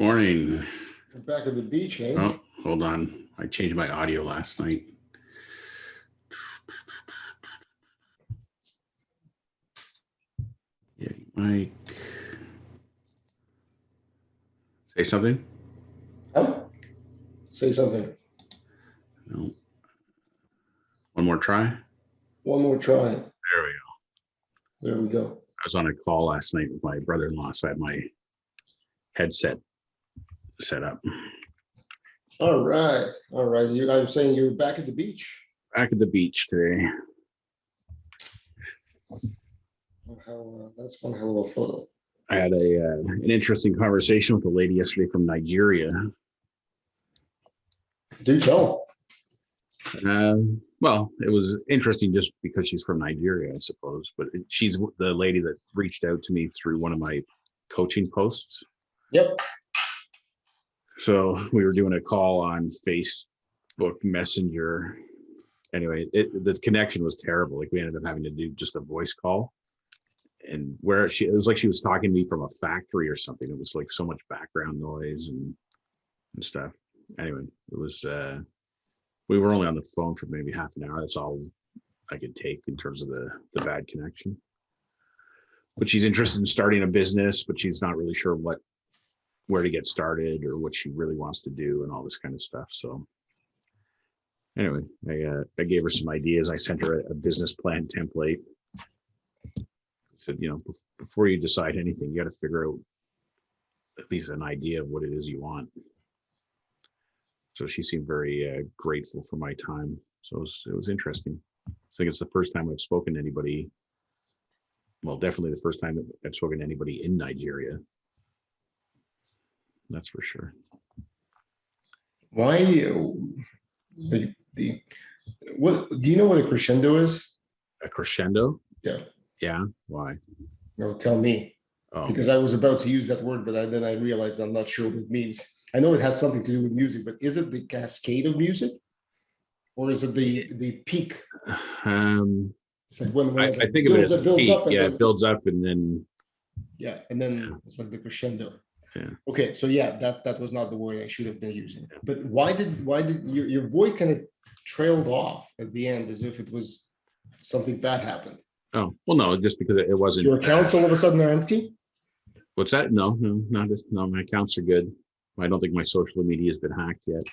Morning. We're back at the beach, hey? Oh, hold on. I changed my audio last night. Yeah, Mike. Say something? Oh, say something. No. One more try? One more try. There we go. There we go. I was on a call last night with my brother-in-law, so I had my headset set up. All right. All right. I'm saying you're back at the beach. Back at the beach today. That's one hell of a photo. I had an interesting conversation with a lady yesterday from Nigeria. Do tell. Well, it was interesting just because she's from Nigeria, I suppose. But she's the lady that reached out to me through one of my coaching posts. Yep. So we were doing a call on Facebook Messenger. Anyway, the connection was terrible. Like we ended up having to do just a voice call. And it was like she was talking to me from a factory or something. It was like so much background noise and stuff. Anyway, it was we were only on the phone for maybe half an hour. That's all I could take in terms of the bad connection. But she's interested in starting a business, but she's not really sure where to get started or what she really wants to do and all this kind of stuff. So anyway, I gave her some ideas. I sent her a business plan template. I said, before you decide anything, you got to figure out at least an idea of what it is you want. So she seemed very grateful for my time. So it was interesting. I think it's the first time I've spoken to anybody. Well, definitely the first time I've spoken to anybody in Nigeria. That's for sure. Why what do you know what a crescendo is? A crescendo? Yeah. Yeah. Why? No, tell me. Oh. Because I was about to use that word, but then I realized I'm not sure what it means. I know it has something to do with music, but is it the cascade of music, or is it the peak? It's like when I think of it as a peak. It builds up and then. Yeah, and then it's like the crescendo. Yeah. Okay, so that was not the word I should have been using. But why did your voice kind of trailed off at the end as if it was something bad happened? Oh, well, no, just because it wasn't. Your accounts all of a sudden are empty? What's that? No, my accounts are good. I don't think my social media has been hacked yet.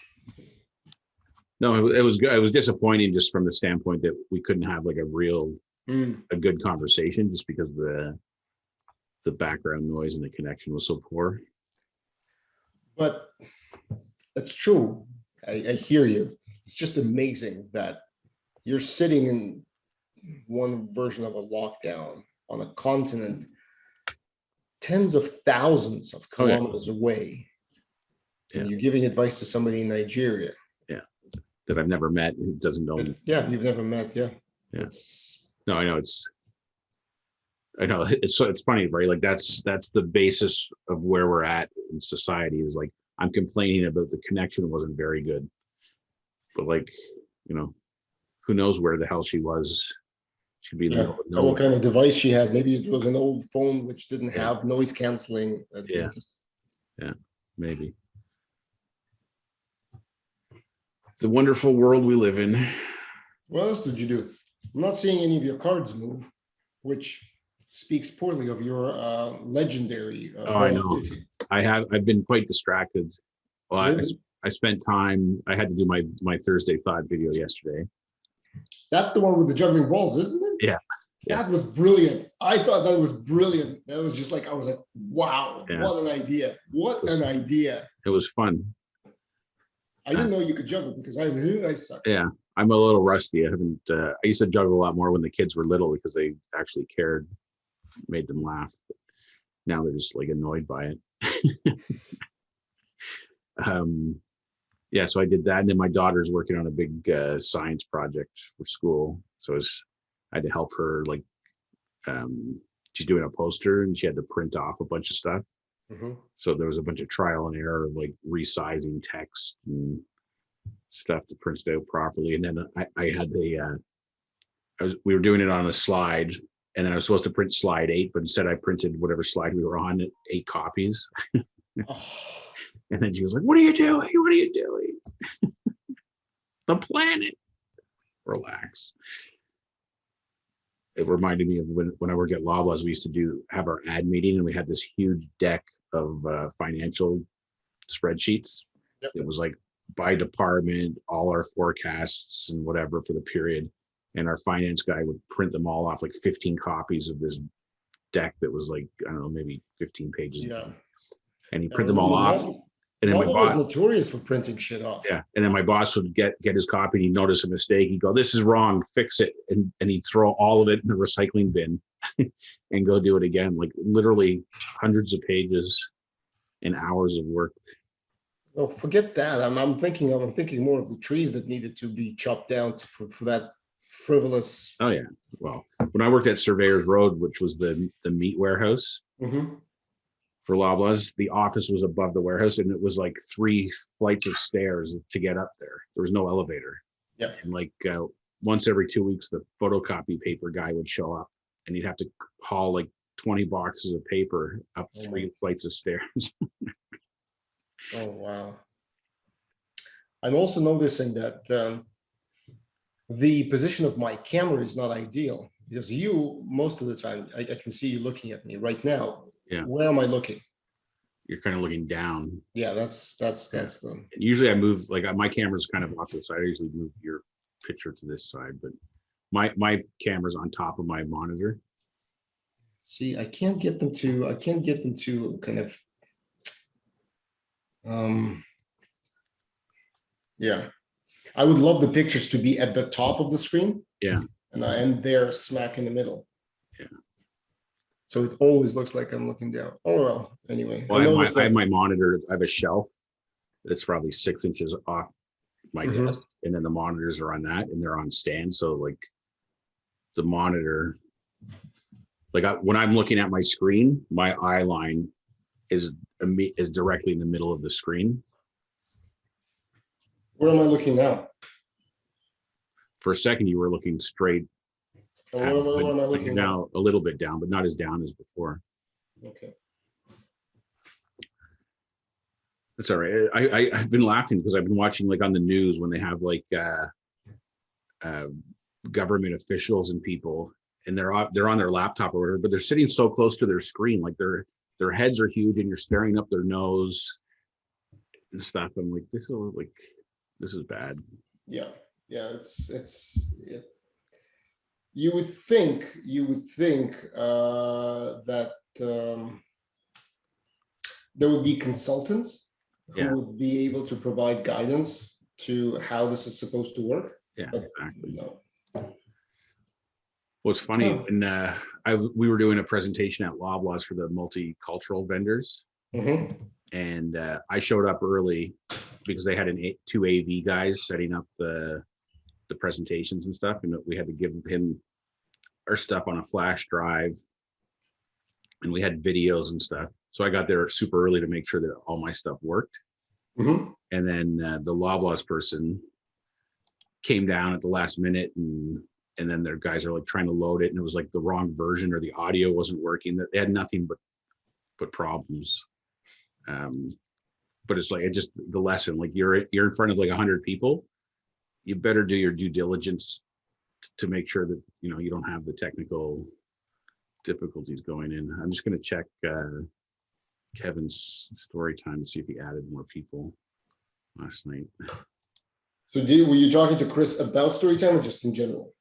No, it was good. It was disappointing just from the standpoint that we couldn't have like a good conversation just because the background noise and the connection was so poor. But that's true. I hear you. It's just amazing that you're sitting in one version of a lockdown on a continent tens of thousands of kilometers away. And you're giving advice to somebody in Nigeria. Yeah. That I've never met, who doesn't know me. Yeah, you've never met, yeah. Yeah. No, I know it's funny, right? Like that's the basis of where we're at in society is like I'm complaining about the connection wasn't very good. But like, who knows where the hell she was. She'd be what kind of device she had. Maybe it was an old phone which didn't have noise canceling. Yeah, maybe. The wonderful world we live in. What else did you do? I'm not seeing any of your cards move, which speaks poorly of your legendary. I know. I've been quite distracted. Well, I spent time. I had to do my Thursday thought video yesterday. That's the one with the juggling balls, isn't it? Yeah. That was brilliant. I thought that was brilliant. That was just like, I was like, wow, what an idea. An idea. It was fun. I didn't know you could juggle because I suck. Yeah, I'm a little rusty. I used to juggle a lot more when the kids were little because they actually cared, made them laugh. But now they're just like annoyed by it. So I did that. And then my daughter's working on a big science project for school. So I had to help her, like, she's doing a poster and she had to print off a bunch of stuff. Mm-hmm. So there was a bunch of trial and error, like resizing text and stuff to print it out properly. And then I had we were doing it on a slide, and then I was supposed to print slide 8, but instead I printed whatever slide we were on, 8 copies. And then she was like, "What are you doing? What are you doing?" The planet. Relax. It reminded me of when I worked at Loblaws, we used to have our ad meeting, and we had this huge deck of financial spreadsheets. Yep. It was like by department, all our forecasts and whatever for the period. And our finance guy would print them all off, like 15 copies of this deck that was like, I don't know, maybe 15 pages. Yeah. And he print them all off. And then Loblaw was notorious for printing shit off. Yeah. And then my boss would get his copy and he'd notice a mistake. He'd go, "This is wrong, fix it." And he'd throw all of it in the recycling bin and go do it again. Like literally hundreds of pages and hours of work. Oh, forget that. I'm thinking more of the trees that needed to be chopped down for that frivolous. Oh yeah. Well, when I worked at Surveyors Road, which was the meat warehouse for Loblaws, the office was above the warehouse, and it was like 3 flights of stairs to get up there. There was no elevator. Yeah. And like once every 2 weeks, the photocopy paper guy would show up, and he'd have to haul like 20 boxes of paper up 3 flights of stairs. Oh wow. I'm also noticing that the position of my camera is not ideal, because most of the time I can see you looking at me right now. Yeah. Where am I looking? You're kind of looking down. Yeah, that's the. And usually I move, like my camera's kind of off to the side. I usually move your picture to this side, but my camera's on top of my monitor. See, I can't get them to kind of. Yeah, I would love the pictures to be at the top of the screen. Yeah. And they're smack in the middle. Yeah. So it always looks like I'm looking down. Oh well, anyway. Well, I have my monitor. I have a shelf that's probably 6 inches off my desk, and then the monitors are on that, and they're on stand. So like the monitor, like when I'm looking at my screen, my eye line is directly in the middle of the screen. Where am I looking now? For a second, you were looking straight. Where am I looking now? A little bit down, but not as down as before. Okay. That's all right. I've been laughing because I've been watching like on the news when they have like government officials and people, and they're on their laptop or whatever, but they're sitting so close to their screen, like their heads are huge, and you're staring up their nose and stuff. I'm like, this is bad. Yeah. You would think that there would be consultants who would be able to provide guidance to how this is supposed to work. Yeah, exactly. No. Well, it's funny when we were doing a presentation at Loblaws for the multicultural vendors, and I showed up early because they had two AV guys setting up the presentations and stuff, and we had to give him our stuff on a flash drive, and we had videos and stuff. So I got there super early to make sure that all my stuff worked. And then the Loblaws person came down at the last minute, and then their guys are like trying to load it, and it was like the wrong version, or the audio wasn't working. They had nothing but problems. But it's like the lesson, like you're in front of like 100 people, you better do your due diligence to make sure that you don't have the technical difficulties going in. I'm just going to check Kevin's story time to see if he added more people last night. So were you talking to Chris about story time or just in general?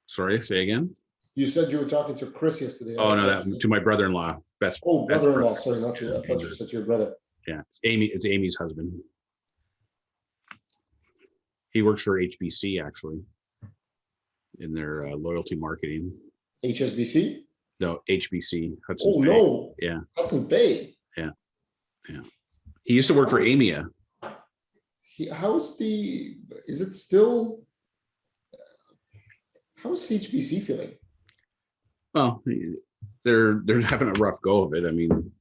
Sorry, say again. You said you were talking to Chris yesterday. Oh no, that to my brother-in-law. Brother-in-law. Sorry, not your. I thought you said your brother. Yeah, it's Amy's husband. He works for HBC actually, in their loyalty marketing. HSBC? No, HBC. Hudson Bay. No. Yeah. Hudson Bay. Yeah. He used to work for AMIA. How's HBC feeling? Well, they're having a rough go of it. I mean,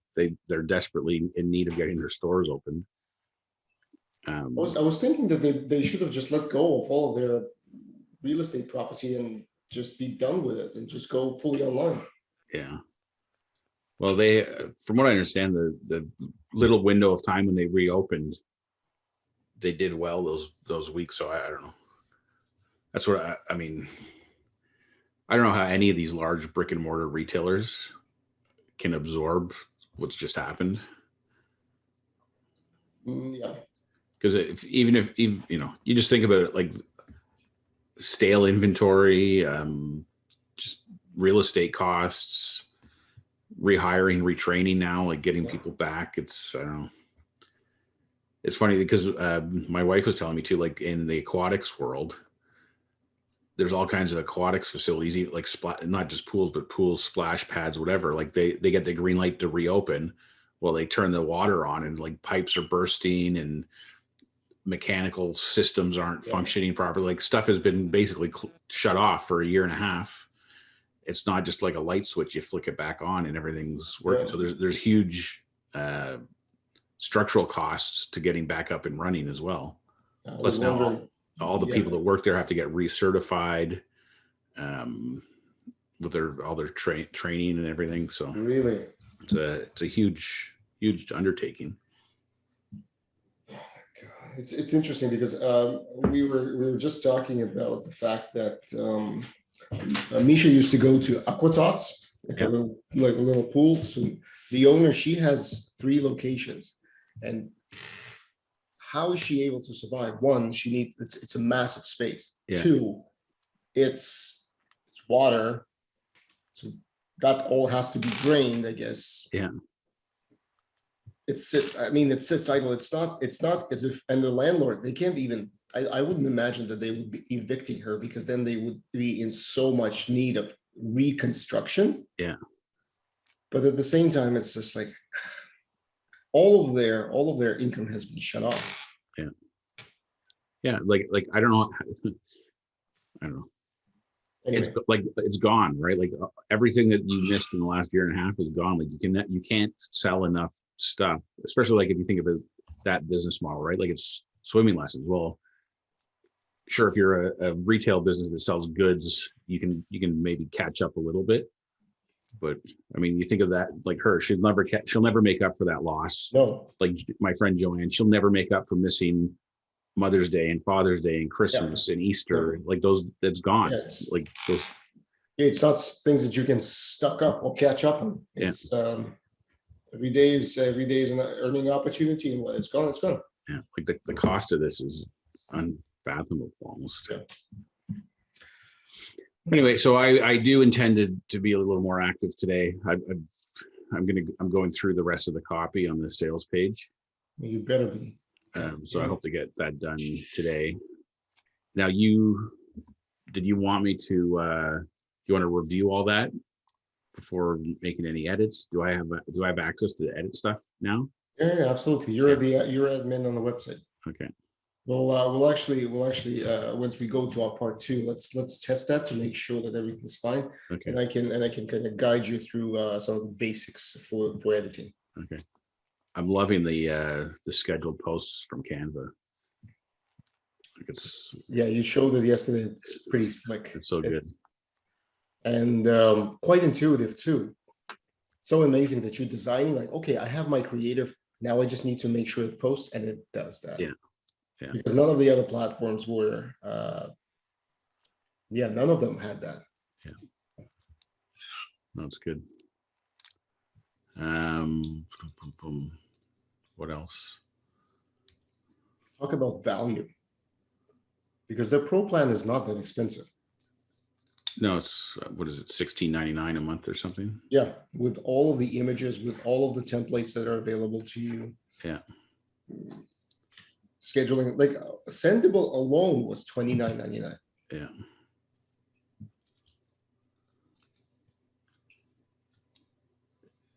they're desperately in need of getting their stores open. I was thinking that they should have just let go of all of their real estate property and just be done with it and just go fully online. Yeah. Well, they, from what I understand, the little window of time when they reopened, they did well those weeks. So I don't know. That's what I mean. I don't know how any of these large brick and mortar retailers can absorb what's just happened. Yeah. Because even if you know, you just think about it, like stale inventory, just real estate costs, rehiring, retraining now, like getting people back. It's funny because my wife was telling me too, like in the aquatics world, there's all kinds of aquatics facilities, like not just pools, but pools, splash pads, whatever. Like they get the green light to reopen. Well, they turn the water on and like pipes are bursting and mechanical systems aren't functioning properly. Like stuff has been basically shut off for a year and a half. It's not just like a light switch, you flick it back on and everything's working. So there's huge structural costs to getting back up and running as well. Plus now all the people that work there have to get recertified with all their training and everything. So really, it's a huge undertaking. it's interesting because we were just talking about the fact that Misha used to go to Aquatots, like a little pool. So the owner, she has 3 locations, and how is she able to survive? One, she needs it's a massive space. 2, it's water, so that all has to be drained, I guess. It sits idle. It's not as if, and the landlord, they can't even, I wouldn't imagine that they would be evicting her, because then they would be in so much need of reconstruction. But at the same time, it's just like all of their income has been shut off. Like I don't know. Anyway. It's gone, right? Like everything that you missed in the last year and a half is gone. Like you can't sell enough stuff, especially like if you think about that business model, right? Like it's swimming lessons. Well, sure, if you're a retail business that sells goods, you can maybe catch up a little bit. But I mean, you think of that, like her, she'll never make up for that loss. No. Like my friend Joanne, she'll never make up for missing Mother's Day and Father's Day and Christmas and Easter. Like those, that's gone. Like those. It's not things that you can stock up or catch up on. It's every day is an earning opportunity, and when it's gone, it's gone. Yeah, like the cost of this is unfathomable almost. Anyway, so I do intend to be a little more active today. I'm going through the rest of the copy on the sales page. You better be. So I hope to get that done today. Now, did you want me to? You want to review all that before making any edits? Do I have access to the edit stuff now? Yeah, absolutely. You're admin on the website. Okay. We'll actually once we go to our part 2, let's test that to make sure that everything's fine. Okay. And I can kind of guide you through some of the basics for editing. Okay. I'm loving the scheduled posts from Canva. You showed it yesterday. It's pretty slick. It's so good. And quite intuitive too. So amazing that you're designing like, okay, I have my creative. Now I just need to make sure it posts, and it does that. Yeah. Because none of the other platforms were, none of them had that. Yeah. That's good. What else? Talk about value, because their pro plan is not that expensive. No, it's what is it, $16.99 a month or something? Yeah, with all of the images, with all of the templates that are available to you. Yeah. Scheduling, like Sendable alone was $29.99. Yeah.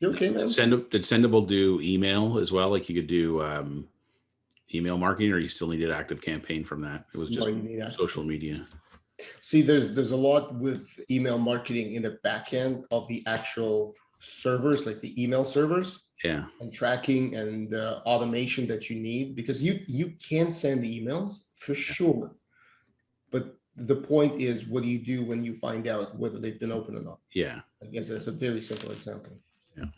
You okay, man? Did Sendable do email as well? Like you could do email marketing, or you still needed active campaign from that? It was just social media. See, there's a lot with email marketing in the back end of the actual servers, like the email servers. Yeah. And tracking and automation that you need, because you can send emails for sure. But the point is, what do you do when you find out whether they've been opened or not? Yeah. I guess that's a very simple example. Yeah.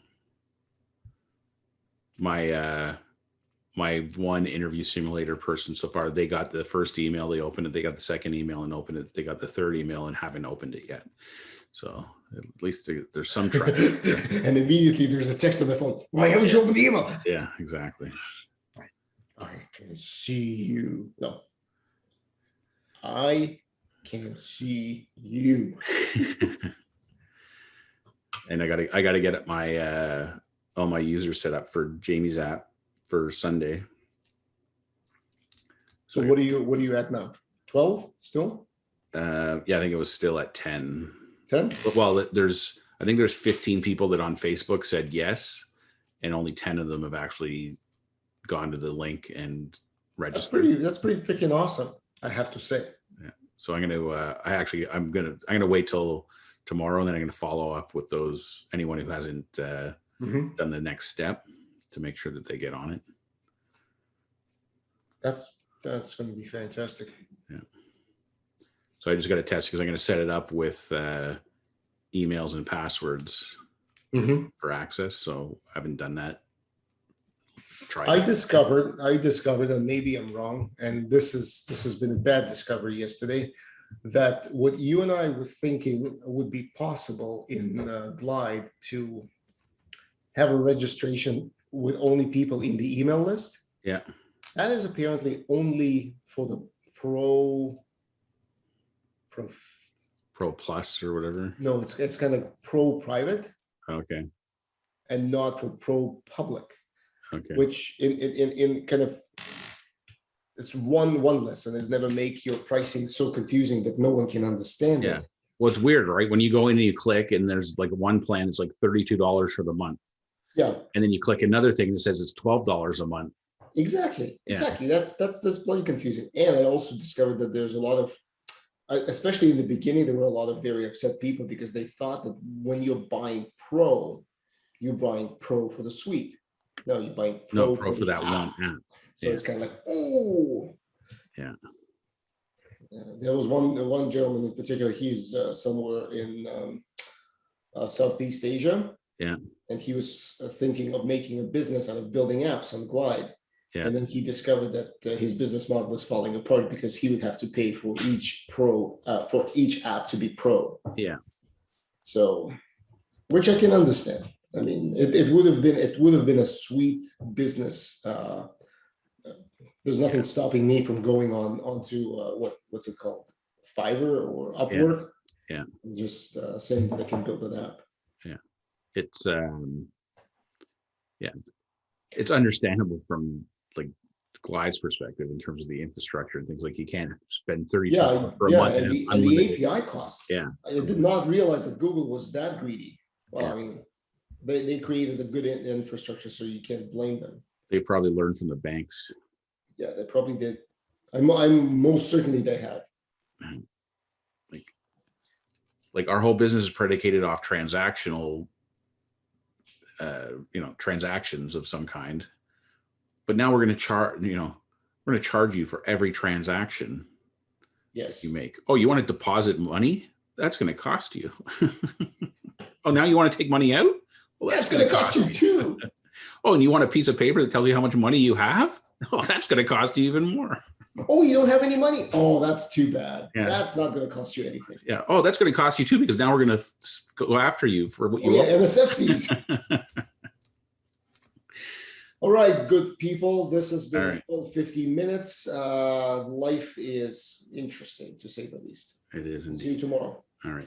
my one interview simulator person so far, they got the first email, they opened it, they got the second email and opened it, they got the third email and haven't opened it yet. So at least there's some traction. And immediately there's a text on the phone. Why haven't you opened the email? Yeah, exactly. I can see you. No. I can see you. And I gotta get my all my users set up for Jamie's app for Sunday. So what are you at now? 12 still? Yeah, I think it was still at 10. 10? Well, I think there's 15 people that on Facebook said yes, and only 10 of them have actually gone to the link and registered. That's pretty freaking awesome, I have to say. Yeah. So I'm gonna wait till tomorrow, and then I'm gonna follow up with anyone who hasn't done the next step to make sure that they get on it. That's going to be fantastic. Yeah. So I just got to test because I'm going to set it up with emails and passwords for access. So I haven't done that. I discovered, and maybe I'm wrong, and this has been a bad discovery yesterday, that what you and I were thinking would be possible in Glide to have a registration with only people in the email list. Yeah. That is apparently only for the Pro Plus or whatever. No, it's kind of Pro Private. Okay. And not for Pro Public. Okay. Which in kind of, it's one list, and it's never make your pricing so confusing that no one can understand it. Well, it's weird, right? When you go in and you click, and there's like one plan, it's like $32 for the month. Yeah. And then you click another thing that says it's $12 a month. Exactly. That's bloody confusing. And I also discovered that there's a lot of, especially in the beginning, there were a lot of very upset people because they thought that when you're buying Pro, you're buying Pro for the suite. No, you're buying Pro for that one app. So it's kind of like, oh. Yeah. There was one gentleman in particular. He's somewhere in Southeast Asia. Yeah. And he was thinking of making a business out of building apps on Glide. Yeah. And then he discovered that his business model was falling apart because he would have to pay for each for each app to be Pro. Yeah. So, which I can understand. I mean, it would have been a sweet business. There's nothing stopping me from going onto what's it called, Fiverr or Upwork. Yeah. And just saying that I can build an app. Yeah. It's understandable from like Glide's perspective in terms of the infrastructure and things. Like you can't spend $32 for a month and the API costs. Yeah. I did not realize that Google was that greedy. Well, Yeah. I mean, they created a good infrastructure, so you can't blame them. They probably learned from the banks. Yeah, they probably did. I'm most certainly they have. Like our whole business is predicated off transactional transactions of some kind, but now we're going to charge you for every transaction. Yes. You make. Oh, you want to deposit money? That's going to cost you. Oh, now you want to take money out? Well, that's going to cost you too. Oh, and you want a piece of paper that tells you how much money you have? Oh, that's going to cost you even more. Oh, you don't have any money? Oh, that's too bad. Yeah. That's not going to cost you anything. Yeah. Oh, that's going to cost you too, because now we're going to go after you for what you owe. NSF fees. All right, good people. This has been a full 15 minutes. Life is interesting, to say the least. It is indeed. See you tomorrow. All right.